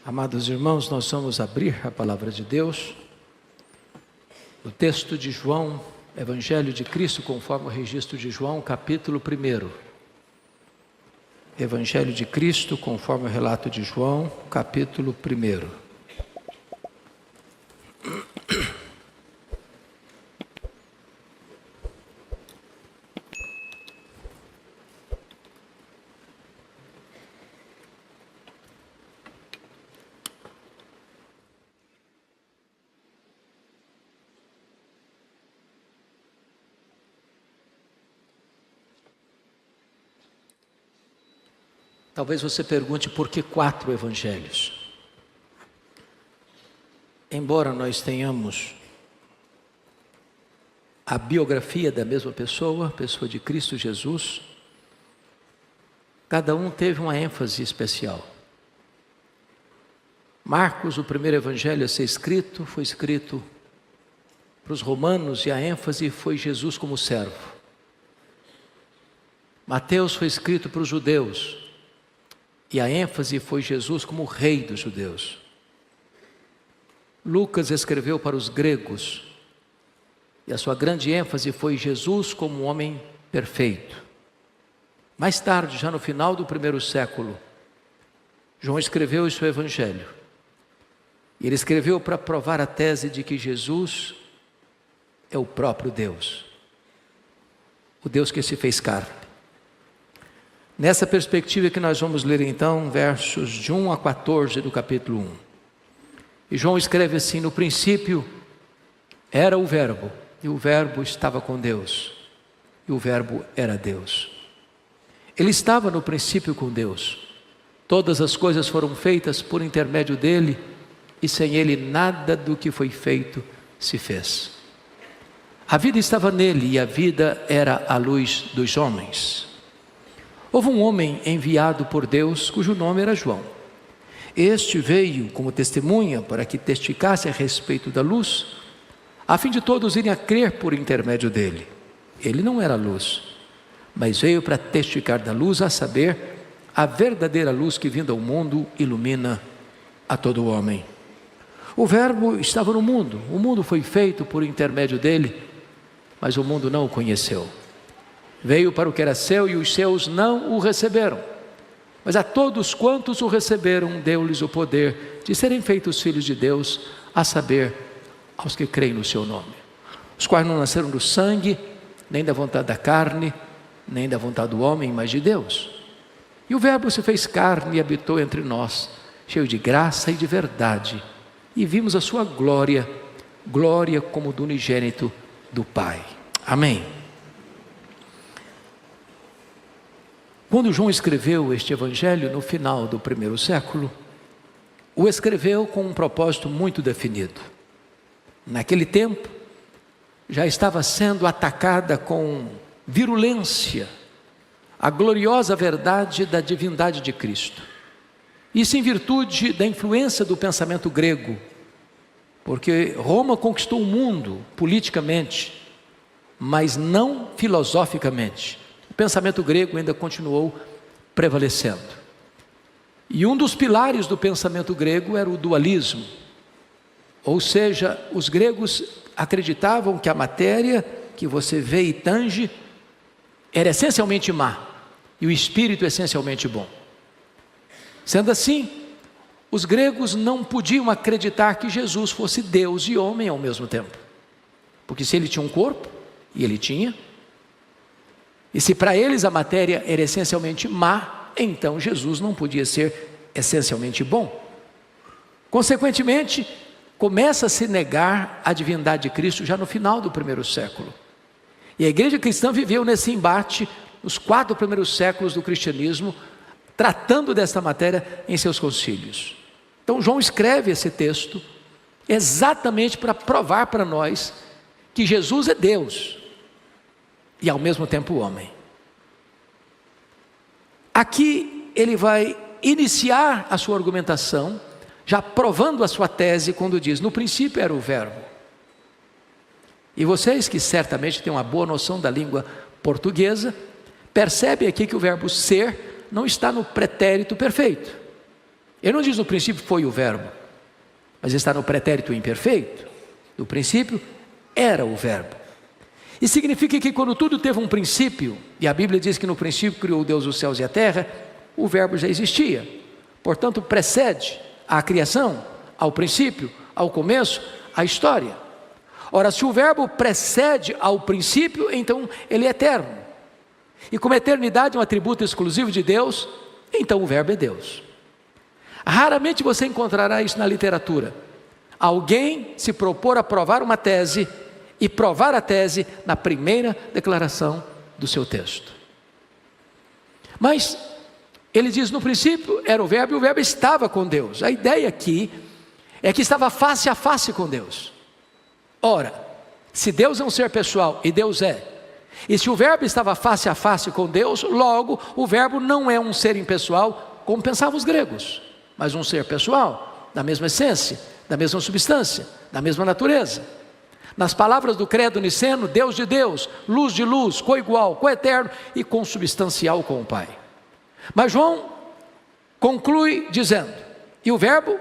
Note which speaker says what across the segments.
Speaker 1: Amados irmãos, nós vamos abrir a palavra de Deus, o texto de João, Evangelho de Cristo, conforme o registro de João, capítulo 1. Evangelho de Cristo, conforme o relato de João, capítulo 1. Talvez você pergunte por que 4 evangelhos? Embora nós tenhamos a biografia da mesma pessoa, pessoa de Cristo Jesus, cada um teve uma ênfase especial. Marcos, o primeiro evangelho a ser escrito, foi escrito para os romanos e a ênfase foi Jesus como servo. Mateus foi escrito para os judeus e a ênfase foi Jesus como rei dos judeus. Lucas escreveu para os gregos e a sua grande ênfase foi Jesus como um homem perfeito. Mais tarde, já no final do 1º século, João escreveu o seu evangelho. E ele escreveu para provar a tese de que Jesus é o próprio Deus, o Deus que se fez carne. Nessa perspectiva que nós vamos ler então versos de 1 a 14 do capítulo 1. E João escreve assim: no princípio era o Verbo, e o Verbo estava com Deus, e o Verbo era Deus. Ele estava no princípio com Deus. Todas as coisas foram feitas por intermédio dele, e sem ele nada do que foi feito se fez. A vida estava nele, e a vida era a luz dos homens. Houve um homem enviado por Deus, cujo nome era João. Este veio como testemunha para que testificasse a respeito da luz, a fim de todos irem a crer por intermédio dele. Ele não era luz, mas veio para testificar da luz, a saber, a verdadeira luz que vindo ao mundo ilumina a todo homem. O Verbo estava no mundo, o mundo foi feito por intermédio dele, mas o mundo não o conheceu. Veio para o que era seu e os seus não o receberam. Mas a todos quantos o receberam, deu-lhes o poder de serem feitos filhos de Deus, a saber, aos que creem no seu nome. Os quais não nasceram do sangue, nem da vontade da carne, nem da vontade do homem, mas de Deus. E o Verbo se fez carne e habitou entre nós, cheio de graça e de verdade. E vimos a sua glória, glória como do unigênito do Pai. Amém. Quando João escreveu este evangelho no final do 1º século, o escreveu com um propósito muito definido. Naquele tempo, já estava sendo atacada com virulência a gloriosa verdade da divindade de Cristo. Isso em virtude da influência do pensamento grego, porque Roma conquistou o mundo politicamente, mas não filosoficamente. O pensamento grego ainda continuou prevalecendo. E um dos pilares do pensamento grego era o dualismo. Ou seja, os gregos acreditavam que a matéria que você vê e tange era essencialmente má e o espírito essencialmente bom. Sendo assim, os gregos não podiam acreditar que Jesus fosse Deus e homem ao mesmo tempo. Porque se ele tinha um corpo, e ele tinha, e se para eles a matéria era essencialmente má, então Jesus não podia ser essencialmente bom. Consequentemente, começa a se negar a divindade de Cristo já no final do 1º século. E a igreja cristã viveu nesse embate nos 4 primeiros séculos do cristianismo, tratando desta matéria em seus concílios. Então João escreve esse texto exatamente para provar para nós que Jesus é Deus e ao mesmo tempo homem. Aqui ele vai iniciar a sua argumentação, já provando a sua tese quando diz: no princípio era o Verbo. E vocês que certamente têm uma boa noção da língua portuguesa, percebem aqui que o verbo ser não está no pretérito perfeito. Ele não diz no princípio foi o verbo, mas está no pretérito imperfeito. No princípio era o verbo. E significa que quando tudo teve um princípio, e a Bíblia diz que no princípio criou Deus os céus e a terra, o verbo já existia. Portanto, precede a criação, ao princípio, ao começo, a história. Ora, se o verbo precede ao princípio, então ele é eterno. E como a eternidade é um atributo exclusivo de Deus, então o verbo é Deus. Raramente você encontrará isso na literatura. Alguém se propor a provar uma tese e provar a tese na primeira declaração do seu texto. Mas ele diz: no princípio era o verbo, e o verbo estava com Deus. A ideia aqui é que estava face a face com Deus. Ora, se Deus é um ser pessoal, e Deus é, e se o verbo estava face a face com Deus, logo o verbo não é um ser impessoal, como pensavam os gregos, mas um ser pessoal, da mesma essência, da mesma substância, da mesma natureza. Nas palavras do credo niceno, Deus de Deus, luz de luz, coigual, coeterno e consubstancial com o Pai. Mas João conclui dizendo: e o verbo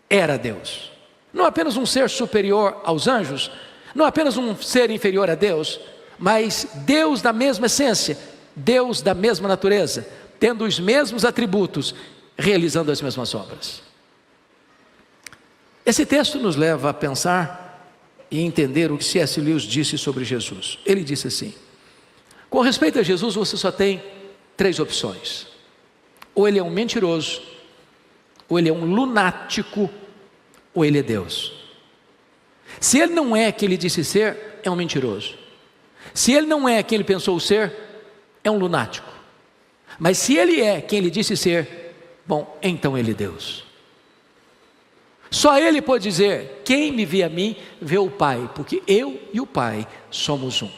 Speaker 1: era Deus. Não apenas um ser superior aos anjos, não apenas um ser inferior a Deus, mas Deus da mesma essência, Deus da mesma natureza, tendo os mesmos atributos, realizando as mesmas obras. Esse texto nos leva a pensar e entender o que C.S. Lewis disse sobre Jesus. Ele disse assim: com respeito a Jesus, você só tem 3 opções. Ou ele é um mentiroso, ou ele é um lunático, ou ele é Deus. Se ele não é quem ele disse ser, é um mentiroso. Se ele não é quem ele pensou ser, é um lunático. Mas se ele é quem ele disse ser, bom, então ele é Deus. Só ele pode dizer: quem me vê a mim, vê o Pai, porque eu e o Pai somos um.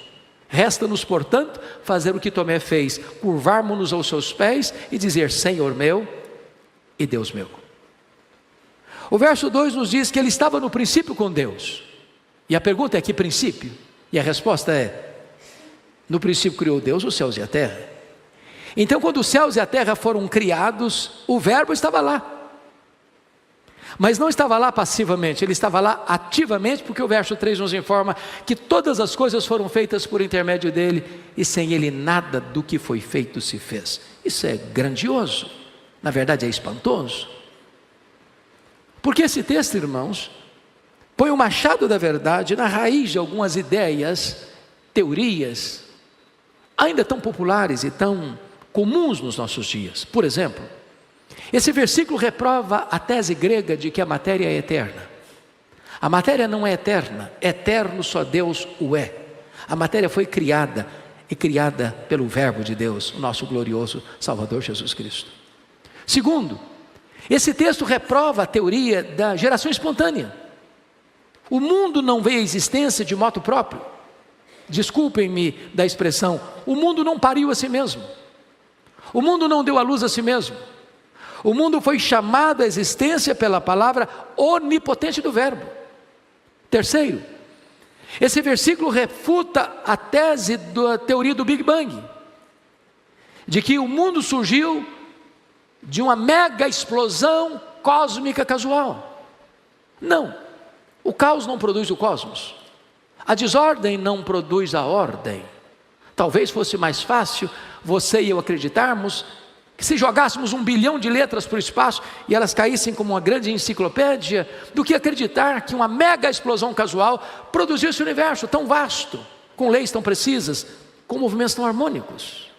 Speaker 1: Resta-nos, portanto, fazer o que Tomé fez, curvarmos-nos aos seus pés e dizer: Senhor meu e Deus meu. O verso 2 nos diz que ele estava no princípio com Deus. E a pergunta é: que princípio? E a resposta é: no princípio criou Deus os céus e a terra. Então, quando os céus e a terra foram criados, o verbo estava lá. Mas não estava lá passivamente, ele estava lá ativamente, porque o verso 3 nos informa que todas as coisas foram feitas por intermédio dele, e sem ele nada do que foi feito se fez. Isso é grandioso, na verdade é espantoso. Porque esse texto, irmãos, põe o machado da verdade na raiz de algumas ideias, teorias, ainda tão populares e tão comuns nos nossos dias. Por exemplo, esse versículo reprova a tese grega de que a matéria é eterna. A matéria não é eterna, eterno só Deus o é. A matéria foi criada, e criada pelo verbo de Deus, o nosso glorioso Salvador Jesus Cristo. Segundo, esse texto reprova a teoria da geração espontânea. O mundo não veio à existência de moto próprio. Desculpem-me da expressão, o mundo não pariu a si mesmo. O mundo não deu à luz a si mesmo. O mundo foi chamado à existência pela palavra onipotente do verbo. Terceiro, esse versículo refuta a tese da teoria do Big Bang, de que o mundo surgiu de uma mega explosão cósmica casual. Não, o caos não produz o cosmos, a desordem não produz a ordem. Talvez fosse mais fácil você e eu acreditarmos que se jogássemos 1 bilhão de letras para o espaço e elas caíssem como uma grande enciclopédia, do que acreditar que uma mega explosão casual produziu esse universo tão vasto, com leis tão precisas, com movimentos tão harmônicos.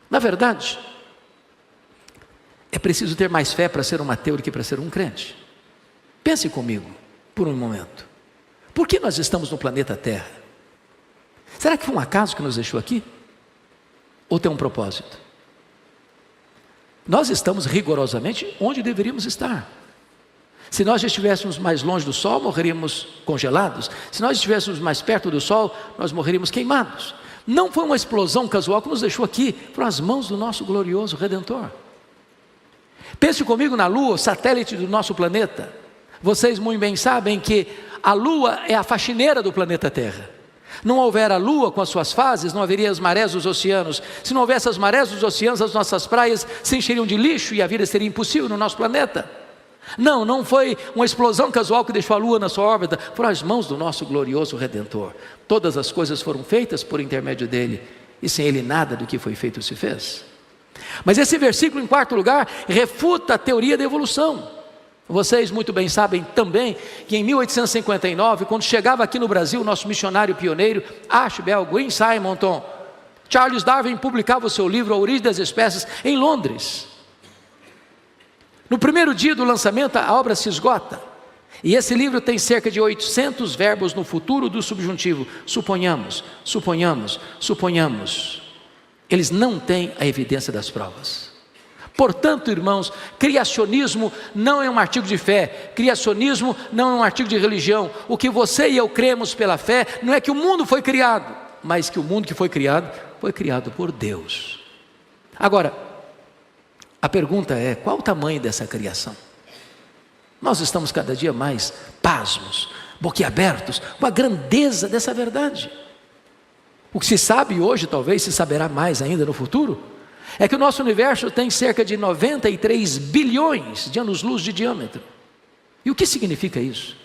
Speaker 1: Na verdade, é preciso ter mais fé para ser um ateu do que para ser um crente. Pense comigo por um momento. Por que nós estamos no planeta Terra? Será que foi um acaso que nos deixou aqui? Ou tem um propósito? Nós estamos rigorosamente onde deveríamos estar. Se nós estivéssemos mais longe do Sol, morreríamos congelados. Se nós estivéssemos mais perto do Sol, nós morreríamos queimados. Não foi uma explosão casual que nos deixou aqui, foram as mãos do nosso glorioso Redentor. Pense comigo na Lua, satélite do nosso planeta. Vocês muito bem sabem que a Lua é a faxineira do planeta Terra. Não houver a lua com as suas fases, não haveria as marés dos oceanos. Se não houvesse as marés dos oceanos, as nossas praias se encheriam de lixo e a vida seria impossível no nosso planeta. Não foi uma explosão casual que deixou a lua na sua órbita, foram as mãos do nosso glorioso Redentor. Todas as coisas foram feitas por intermédio dele, e sem ele nada do que foi feito se fez. Mas esse versículo, em quarto lugar, refuta a teoria da evolução. Vocês muito bem sabem também que em 1859, quando chegava aqui no Brasil o nosso missionário pioneiro, Ashbel Green Simonton, Charles Darwin publicava o seu livro A Origem das Espécies em Londres. No primeiro dia do lançamento, a obra se esgota. E esse livro tem cerca de 800 verbos no futuro do subjuntivo. Suponhamos, suponhamos, suponhamos. Eles não têm a evidência das provas. Portanto, irmãos, criacionismo não é um artigo de fé. Criacionismo não é um artigo de religião. O que você e eu cremos pela fé não é que o mundo foi criado, mas que o mundo que foi criado por Deus. Agora, a pergunta é: qual o tamanho dessa criação? Nós estamos cada dia mais pasmos, boquiabertos com a grandeza dessa verdade. O que se sabe hoje, talvez se saberá mais ainda no futuro, é que o nosso universo tem cerca de 93 bilhões de anos-luz de diâmetro. E o que significa isso?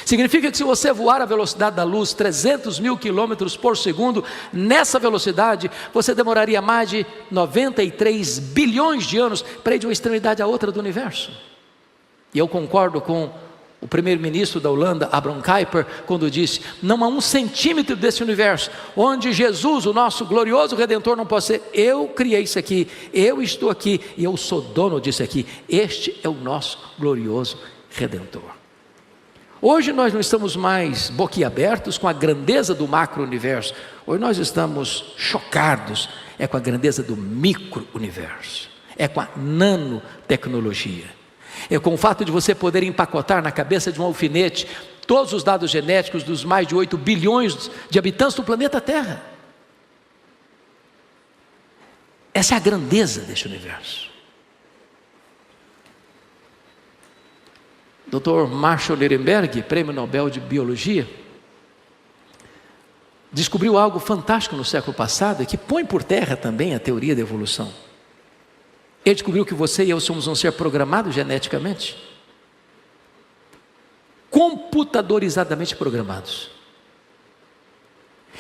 Speaker 1: Significa que se você voar à velocidade da luz, 300 mil quilômetros por segundo, nessa velocidade, você demoraria mais de 93 bilhões de anos para ir de uma extremidade à outra do universo. E eu concordo com o primeiro-ministro da Holanda, Abraham Kuyper, quando disse: não há um centímetro desse universo onde Jesus, o nosso glorioso Redentor, não pode ser. Eu criei isso aqui, eu estou aqui e eu sou dono disso aqui. Este é o nosso glorioso Redentor. Hoje nós não estamos mais boquiabertos com a grandeza do macro-universo. Hoje nós estamos chocados com a grandeza do micro-universo, com a nanotecnologia. Com o fato de você poder empacotar na cabeça de um alfinete todos os dados genéticos dos mais de 8 bilhões de habitantes do planeta Terra. Essa é a grandeza deste universo. Dr. Marshall Nirenberg, Prêmio Nobel de Biologia, descobriu algo fantástico no século passado, que põe por terra também a teoria da evolução. Ele descobriu que você e eu somos um ser programado geneticamente, computadorizadamente programados.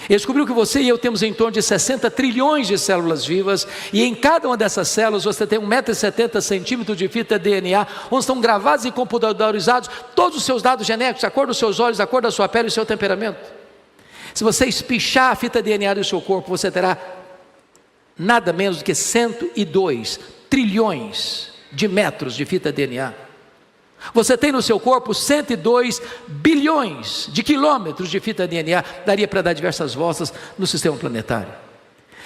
Speaker 1: Ele descobriu que você e eu temos em torno de 60 trilhões de células vivas, e em cada uma dessas células você tem 1,70 m de fita DNA, onde estão gravados e computadorizados todos os seus dados genéticos, a cor dos seus olhos, a cor da sua pele e o seu temperamento. Se você espichar a fita DNA do seu corpo, você terá nada menos do que 102 trilhões de metros de fita DNA. Você tem no seu corpo 102 bilhões de quilômetros de fita DNA, daria para dar diversas voltas no sistema planetário.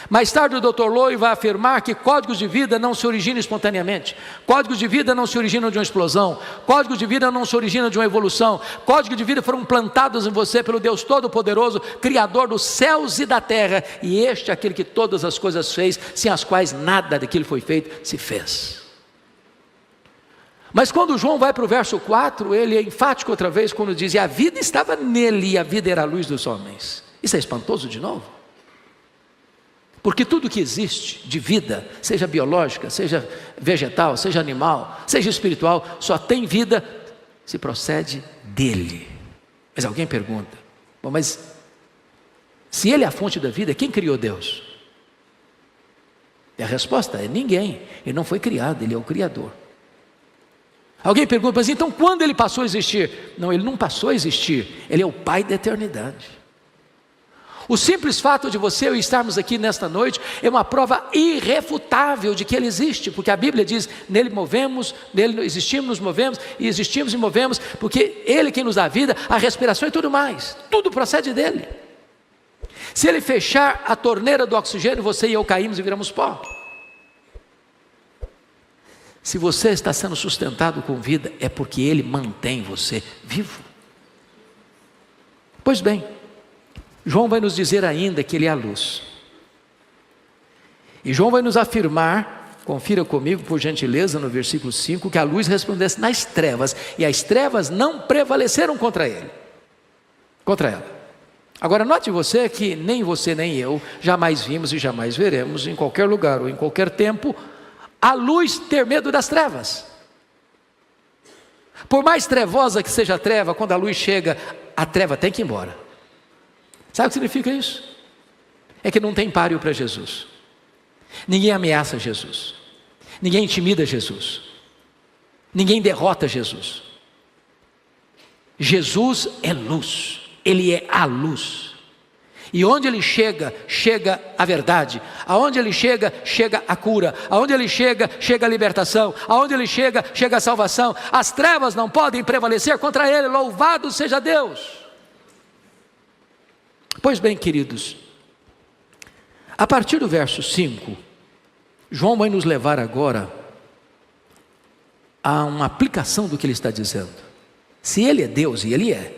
Speaker 1: Mais tarde o Dr. Lowe vai afirmar que códigos de vida não se originam espontaneamente, códigos de vida não se originam de uma explosão, códigos de vida não se originam de uma evolução, códigos de vida foram plantados em você pelo Deus Todo-Poderoso, Criador dos céus e da terra, e este é aquele que todas as coisas fez, sem as quais nada daquilo foi feito se fez. Mas quando João vai para o verso 4, ele é enfático outra vez quando diz: e a vida estava nele, e a vida era a luz dos homens. Isso é espantoso de novo. Porque tudo que existe de vida, seja biológica, seja vegetal, seja animal, seja espiritual, só tem vida se procede dele. Mas alguém pergunta: bom, mas se ele é a fonte da vida, quem criou Deus? E a resposta é: ninguém. Ele não foi criado, ele é o Criador. Alguém pergunta: mas então quando ele passou a existir? Não, ele não passou a existir, ele é o Pai da eternidade. O simples fato de você e eu estarmos aqui nesta noite é uma prova irrefutável de que Ele existe, porque a Bíblia diz: nele movemos, nele existimos, nos movemos, e existimos e movemos, porque Ele quem nos dá a vida, a respiração e tudo mais, tudo procede dEle. Se Ele fechar a torneira do oxigênio, você e eu caímos e viramos pó. Se você está sendo sustentado com vida, é porque Ele mantém você vivo. Pois bem, João vai nos dizer ainda que Ele é a luz. E João vai nos afirmar, confira comigo por gentileza no versículo 5, que a luz resplandece nas trevas, e as trevas não prevaleceram contra ela. Agora note que nem você nem eu jamais vimos e jamais veremos em qualquer lugar ou em qualquer tempo a luz ter medo das trevas. Por mais trevosa que seja a treva, quando a luz chega, a treva tem que ir embora. Sabe o que significa isso? É que não tem páreo para Jesus. Ninguém ameaça Jesus. Ninguém intimida Jesus. Ninguém derrota Jesus. Jesus é luz. Ele é a luz. E onde Ele chega, chega a verdade. Aonde Ele chega, chega a cura. Aonde Ele chega, chega a libertação. Aonde Ele chega, chega a salvação. As trevas não podem prevalecer contra Ele. Louvado seja Deus. Pois bem, queridos, a partir do verso 5, João vai nos levar agora a uma aplicação do que ele está dizendo. Se Ele é Deus, e Ele é,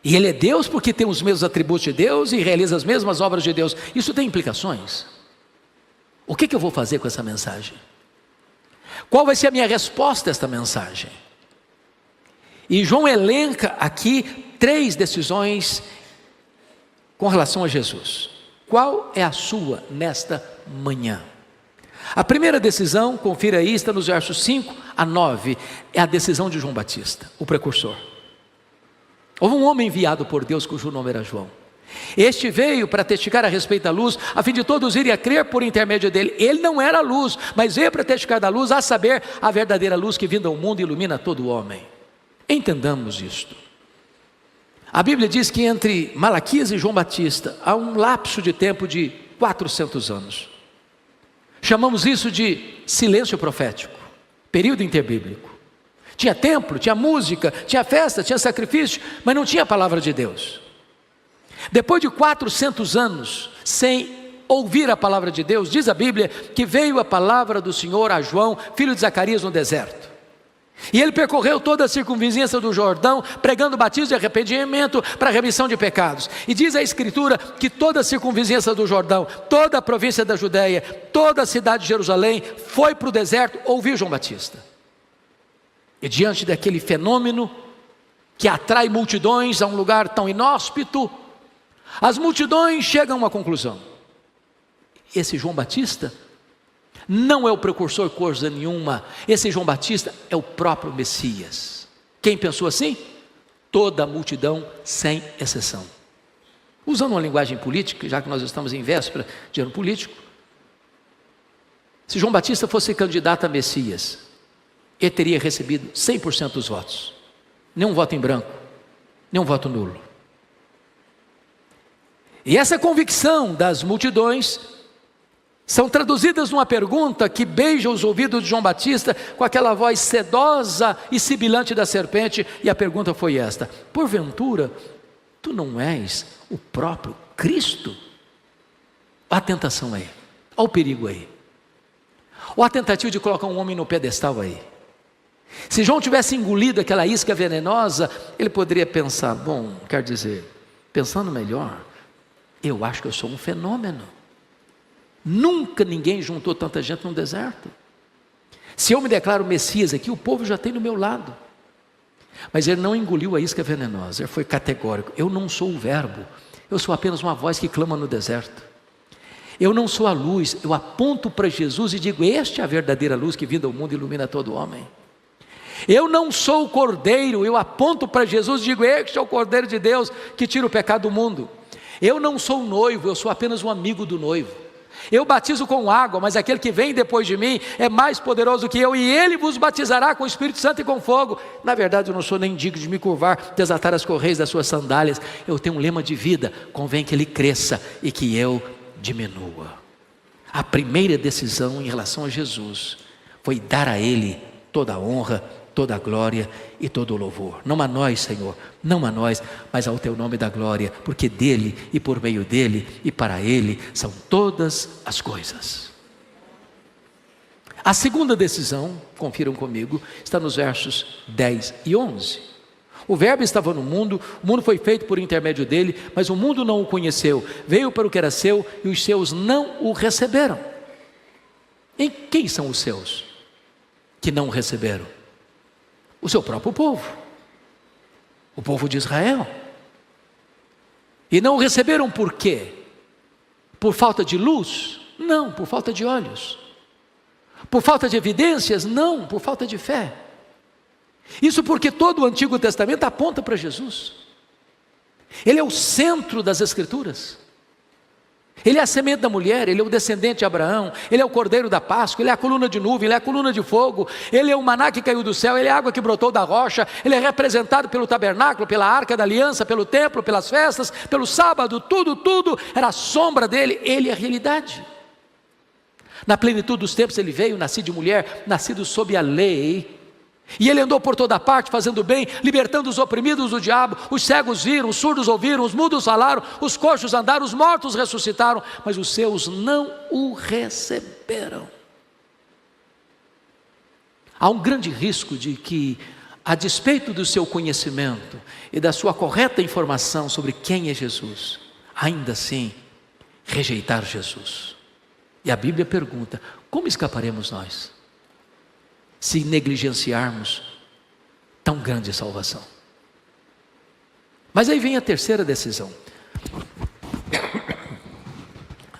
Speaker 1: e Ele é Deus porque tem os mesmos atributos de Deus e realiza as mesmas obras de Deus, isso tem implicações. O que eu vou fazer com essa mensagem? Qual vai ser a minha resposta a esta mensagem? E João elenca aqui 3 decisões com relação a Jesus. Qual é a sua nesta manhã? A primeira decisão, confira aí, está nos versos 5 a 9, é a decisão de João Batista, o precursor. Houve um homem enviado por Deus cujo nome era João. Este veio para testificar a respeito da luz, a fim de todos irem a crer por intermédio dele. Ele não era a luz, mas veio para testificar da luz, a saber, a verdadeira luz que vindo ao mundo ilumina todo o homem. Entendamos isto. A Bíblia diz que entre Malaquias e João Batista há um lapso de tempo de 400 anos. Chamamos isso de silêncio profético, período interbíblico. Tinha templo, tinha música, tinha festa, tinha sacrifício, mas não tinha a palavra de Deus. Depois de 400 anos sem ouvir a palavra de Deus, diz a Bíblia que veio a palavra do Senhor a João, filho de Zacarias, no deserto. E ele percorreu toda a circunvizinhança do Jordão, pregando batismo de arrependimento para a remissão de pecados. E diz a Escritura que toda a circunvizinhança do Jordão, toda a província da Judéia, toda a cidade de Jerusalém foi para o deserto ouvir João Batista. E diante daquele fenômeno que atrai multidões a um lugar tão inóspito, as multidões chegam a uma conclusão: esse João Batista não é o precursor coisa nenhuma, esse João Batista é o próprio Messias. Quem pensou assim? Toda a multidão, sem exceção. Usando uma linguagem política, já que nós estamos em véspera de ano político, se João Batista fosse candidato a Messias, ele teria recebido 100% dos votos, nenhum voto em branco, nenhum voto nulo. E essa convicção das multidões são traduzidas numa pergunta que beija os ouvidos de João Batista com aquela voz sedosa e sibilante da serpente, e a pergunta foi esta: porventura, tu não és o próprio Cristo? Olha a tentação aí, olha o perigo aí, olha a tentativa de colocar um homem no pedestal aí. Se João tivesse engolido aquela isca venenosa, ele poderia pensar: bom, quer dizer, pensando melhor, eu acho que eu sou um fenômeno. Nunca ninguém juntou tanta gente num deserto. Se eu me declaro Messias aqui, o povo já tem do meu lado. Mas ele não engoliu a isca venenosa, ele foi categórico: eu não sou o verbo, eu sou apenas uma voz que clama no deserto. Eu não sou a luz, eu aponto para Jesus e digo: este é a verdadeira luz que vindo ao mundo ilumina todo homem. Eu não sou o cordeiro, eu aponto para Jesus e digo: este é o cordeiro de Deus que tira o pecado do mundo. Eu não sou o noivo, eu sou apenas um amigo do noivo. Eu batizo com água, mas aquele que vem depois de mim é mais poderoso que eu, e ele vos batizará com o Espírito Santo e com fogo. Na verdade, eu não sou nem digno de me curvar, desatar as correias das suas sandálias. Eu tenho um lema de vida: convém que ele cresça e que eu diminua. A primeira decisão em relação a Jesus foi dar a ele toda a honra, toda a glória e todo o louvor. Não a nós, Senhor, não a nós, mas ao teu nome da glória, porque dele e por meio dele e para ele são todas as coisas. A segunda decisão, confiram comigo, está nos versos 10 e 11. O verbo estava no mundo, o mundo foi feito por intermédio dele, mas o mundo não o conheceu. Veio para o que era seu e os seus não o receberam. E quem são os seus que não o receberam? O seu próprio povo, o povo de Israel. E não o receberam por quê? Por falta de luz? Não, por falta de olhos. Por falta de evidências? Não, por falta de fé. Isso porque todo o Antigo Testamento aponta para Jesus. Ele é o centro das Escrituras. Ele é a semente da mulher, ele é o descendente de Abraão, ele é o cordeiro da Páscoa, ele é a coluna de nuvem, ele é a coluna de fogo, ele é o maná que caiu do céu, ele é a água que brotou da rocha, ele é representado pelo tabernáculo, pela arca da aliança, pelo templo, pelas festas, pelo sábado, tudo era a sombra dele, ele é a realidade. Na plenitude dos tempos ele veio, nascido de mulher, nascido sob a lei, e ele andou por toda parte fazendo bem, libertando os oprimidos do diabo. Os cegos viram, os surdos ouviram, os mudos falaram, os coxos andaram, os mortos ressuscitaram, mas os seus não o receberam. Há um grande risco de que, a despeito do seu conhecimento e da sua correta informação sobre quem é Jesus, ainda assim rejeitar Jesus. E a Bíblia pergunta: como escaparemos nós se negligenciarmos tão grande salvação? Mas aí vem a terceira decisão.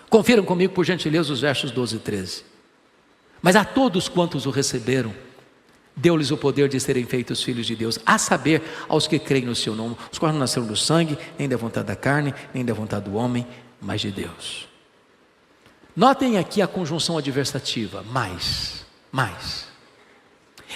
Speaker 1: Confiram comigo, por gentileza, os versos 12 e 13. Mas a todos quantos o receberam, deu-lhes o poder de serem feitos filhos de Deus, a saber, aos que creem no seu nome, os quais não nasceram do sangue, nem da vontade da carne, nem da vontade do homem, mas de Deus. Notem aqui a conjunção adversativa, mais.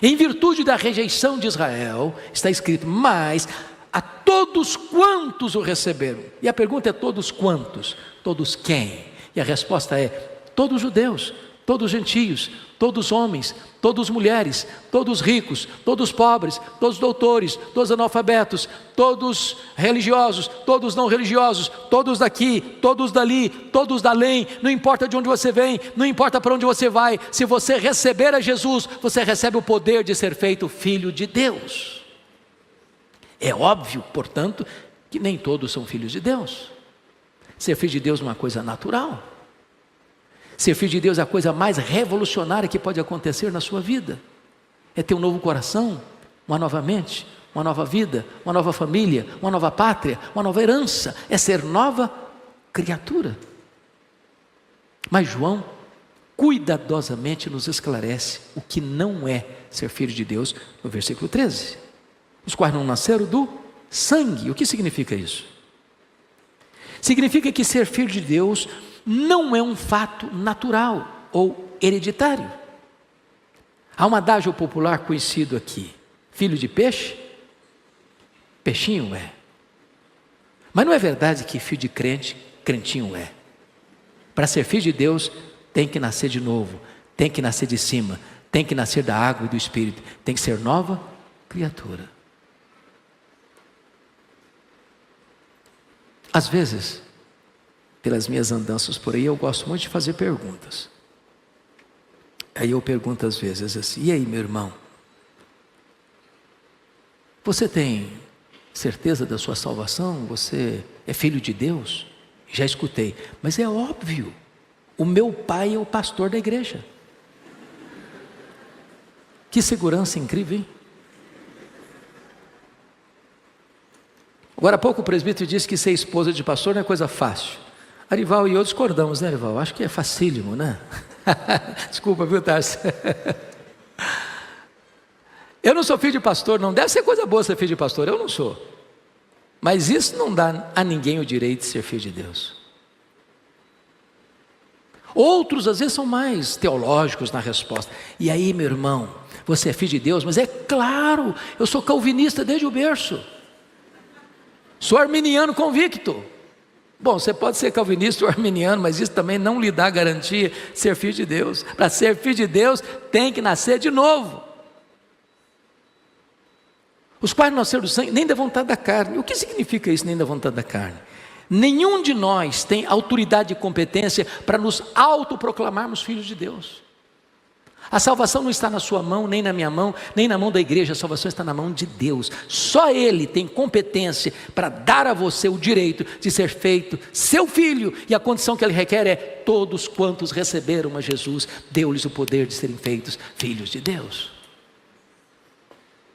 Speaker 1: Em virtude da rejeição de Israel, está escrito: mas a todos quantos o receberam. E a pergunta é: todos quantos? Todos quem? E a resposta é: todos judeus, todos gentios, todos homens, todos mulheres, todos ricos, todos pobres, todos doutores, todos analfabetos, todos religiosos, todos não religiosos, todos daqui, todos dali, todos da além. Não importa de onde você vem, não importa para onde você vai, se você receber a Jesus, você recebe o poder de ser feito filho de Deus. É óbvio, portanto, que nem todos são filhos de Deus. Ser filho de Deus é uma coisa natural. Ser filho de Deus é a coisa mais revolucionária que pode acontecer na sua vida. É ter um novo coração, uma nova mente, uma nova vida, uma nova família, uma nova pátria, uma nova herança. É ser nova criatura. Mas João cuidadosamente nos esclarece o que não é ser filho de Deus no versículo 13. Os quais não nasceram do sangue. O que significa isso? Significa que ser filho de Deus não é um fato natural ou hereditário. Há um adágio popular conhecido aqui: filho de peixe, peixinho é. Mas não é verdade que filho de crente, crentinho é. Para ser filho de Deus, tem que nascer de novo, tem que nascer de cima, tem que nascer da água e do Espírito, tem que ser nova criatura. Às vezes, pelas minhas andanças por aí, eu gosto muito de fazer perguntas. Aí eu pergunto às vezes assim: e aí, meu irmão, você tem certeza da sua salvação? Você é filho de Deus? Já escutei: mas é óbvio, o meu pai é o pastor da igreja. Que segurança incrível, hein? Agora há pouco o presbítero disse que ser esposa de pastor não é coisa fácil. Arival e eu discordamos, né, Arival? Acho que é facílimo, né? Desculpa, viu, Tarso? Eu não sou filho de pastor, não deve ser coisa boa ser filho de pastor, eu não sou. Mas isso não dá a ninguém o direito de ser filho de Deus. Outros às vezes são mais teológicos na resposta. E aí, meu irmão, você é filho de Deus? Mas é claro, eu sou calvinista desde o berço. Sou arminiano convicto. Bom, você pode ser calvinista ou arminiano, mas isso também não lhe dá garantia de ser filho de Deus. Para ser filho de Deus, tem que nascer de novo. Os quais não nasceram do sangue, nem da vontade da carne. O que significa isso, nem da vontade da carne? Nenhum de nós tem autoridade e competência para nos autoproclamarmos filhos de Deus. A salvação não está na sua mão, nem na minha mão, nem na mão da igreja. A salvação está na mão de Deus. Só Ele tem competência para dar a você o direito de ser feito seu filho. E a condição que Ele requer é: todos quantos receberam a Jesus, deu-lhes o poder de serem feitos filhos de Deus.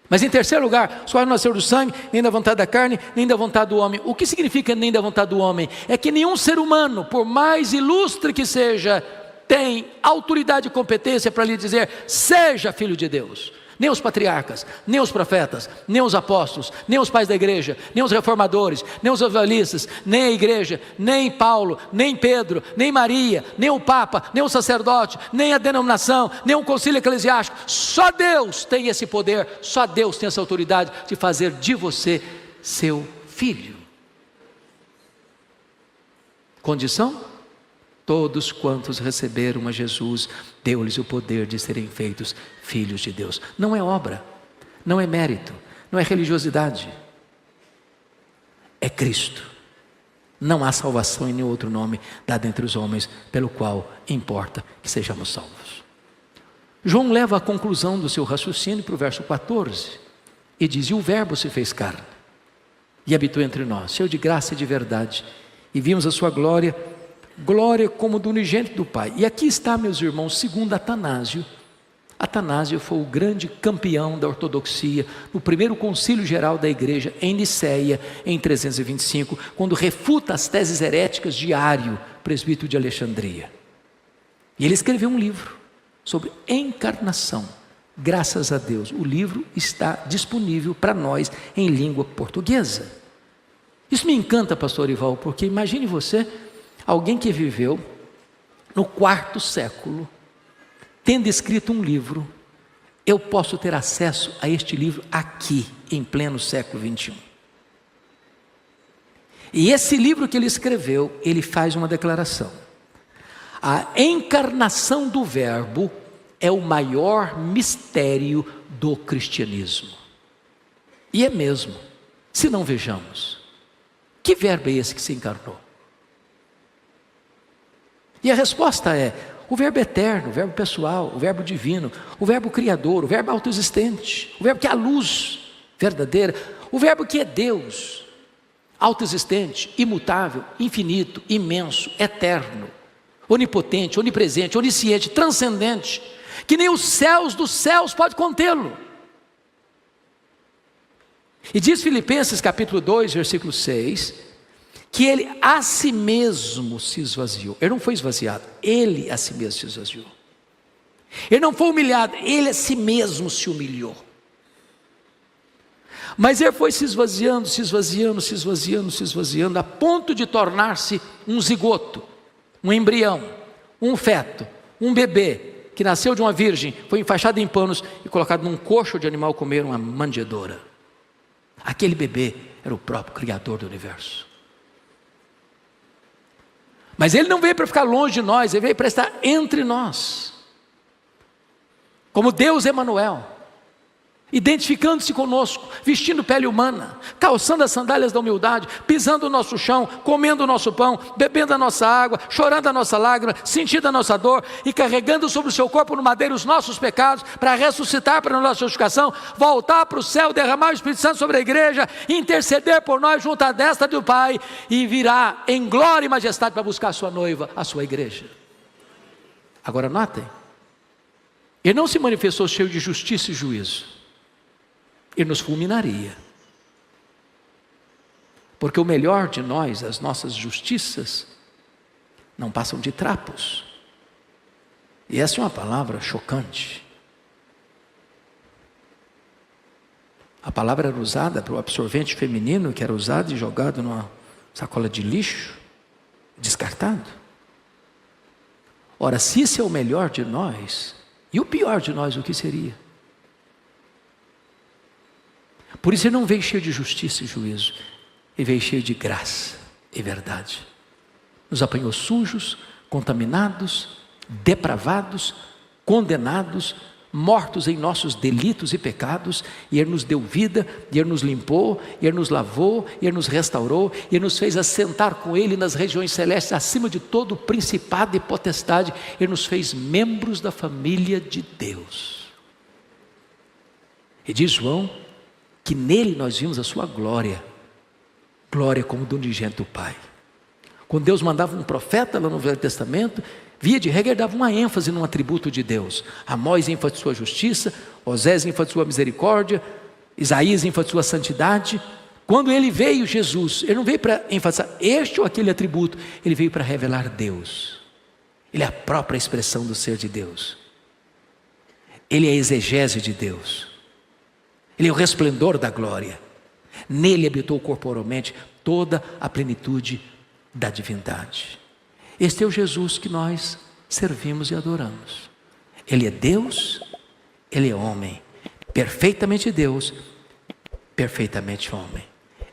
Speaker 1: Mas em terceiro lugar, o qual não nasceu do sangue, nem da vontade da carne, nem da vontade do homem. O que significa nem da vontade do homem? É que nenhum ser humano, por mais ilustre que seja, tem autoridade e competência para lhe dizer, seja filho de Deus. Nem os patriarcas, nem os profetas, nem os apóstolos, nem os pais da igreja, nem os reformadores, nem os evangelistas, nem a igreja, nem Paulo, nem Pedro, nem Maria, nem o Papa, nem o sacerdote, nem a denominação, nem o concílio eclesiástico. Só Deus tem esse poder, só Deus tem essa autoridade de fazer de você seu filho. Condição? Todos quantos receberam a Jesus, deu-lhes o poder de serem feitos filhos de Deus. Não é obra, não é mérito, não é religiosidade. É Cristo. Não há salvação em nenhum outro nome dado entre os homens, pelo qual importa que sejamos salvos. João leva a conclusão do seu raciocínio para o verso 14. E diz, e o verbo se fez carne, e habitou entre nós, cheio de graça e de verdade. E vimos a sua glória, glória como do unigênito do Pai. E aqui está, meus irmãos, segundo Atanásio. Atanásio foi o grande campeão da ortodoxia no primeiro concílio geral da igreja em Niceia, em 325, quando refuta as teses heréticas de Ário, presbítero de Alexandria. E ele escreveu um livro sobre encarnação. Graças a Deus, o livro está disponível para nós em língua portuguesa. Isso me encanta, pastor Ival, porque imagine você, alguém que viveu no 4º século, tendo escrito um livro, eu posso ter acesso a este livro aqui, em pleno século 21. E esse livro que ele escreveu, ele faz uma declaração. A encarnação do Verbo é o maior mistério do cristianismo. E é mesmo, se não vejamos, que verbo é esse que se encarnou? E a resposta é, o verbo eterno, o verbo pessoal, o verbo divino, o verbo criador, o verbo autoexistente, o verbo que é a luz verdadeira, o verbo que é Deus, autoexistente, imutável, infinito, imenso, eterno, onipotente, onipresente, onisciente, transcendente, que nem os céus dos céus pode contê-lo. E diz Filipenses capítulo 2, versículo 6, que ele a si mesmo se esvaziou. Ele não foi esvaziado, ele a si mesmo se esvaziou. Ele não foi humilhado, ele a si mesmo se humilhou. Mas ele foi se esvaziando, se esvaziando, se esvaziando, se esvaziando, a ponto de tornar-se um zigoto, um embrião, um feto, um bebê, que nasceu de uma virgem, foi enfaixado em panos e colocado num coxo de animal comer uma manjedoura. Aquele bebê era o próprio Criador do universo. Mas ele não veio para ficar longe de nós, ele veio para estar entre nós, como Deus Emanuel, identificando-se conosco, vestindo pele humana, calçando as sandálias da humildade, pisando o nosso chão, comendo o nosso pão, bebendo a nossa água, chorando a nossa lágrima, sentindo a nossa dor e carregando sobre o seu corpo no madeiro os nossos pecados, para ressuscitar para a nossa justificação, voltar para o céu, derramar o Espírito Santo sobre a igreja, interceder por nós junto à destra do Pai, e virá em glória e majestade para buscar a sua noiva, a sua igreja. Agora notem, ele não se manifestou cheio de justiça e juízo, ele nos fulminaria, porque o melhor de nós, as nossas justiças, não passam de trapos. E essa é uma palavra chocante. A palavra era usada para o absorvente feminino, que era usado e jogado numa sacola de lixo, descartado. Ora, se esse é o melhor de nós, e o pior de nós, o que seria? Por isso ele não veio cheio de justiça e juízo, ele veio cheio de graça e verdade. Nos apanhou sujos, contaminados, depravados, condenados, mortos em nossos delitos e pecados, e ele nos deu vida, e ele nos limpou, e ele nos lavou, e ele nos restaurou, e ele nos fez assentar com ele nas regiões celestes, acima de todo principado e potestade. Ele nos fez membros da família de Deus. E diz João que nele nós vimos a sua glória, glória como do unigênito do Pai. Quando Deus mandava um profeta lá no Velho Testamento, via de regra, ele dava uma ênfase num atributo de Deus. Amós, ênfase de sua justiça, Osés, ênfase de sua misericórdia, Isaías enfatizou a santidade. Quando ele veio, Jesus, ele não veio para enfatizar este ou aquele atributo, ele veio para revelar Deus. Ele é a própria expressão do ser de Deus. Ele é a exegese de Deus. Ele é o resplendor da glória. Nele habitou corporalmente toda a plenitude da divindade. Este é o Jesus que nós servimos e adoramos. Ele é Deus, ele é homem, perfeitamente Deus, perfeitamente homem.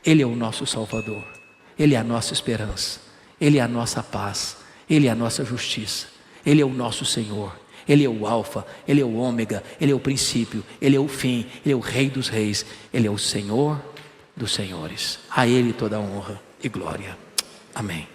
Speaker 1: Ele é o nosso Salvador, ele é a nossa esperança, ele é a nossa paz, ele é a nossa justiça, ele é o nosso Senhor, ele é o alfa, ele é o ômega, ele é o princípio, ele é o fim, ele é o Rei dos reis, ele é o Senhor dos senhores. A ele toda a honra e glória. Amém.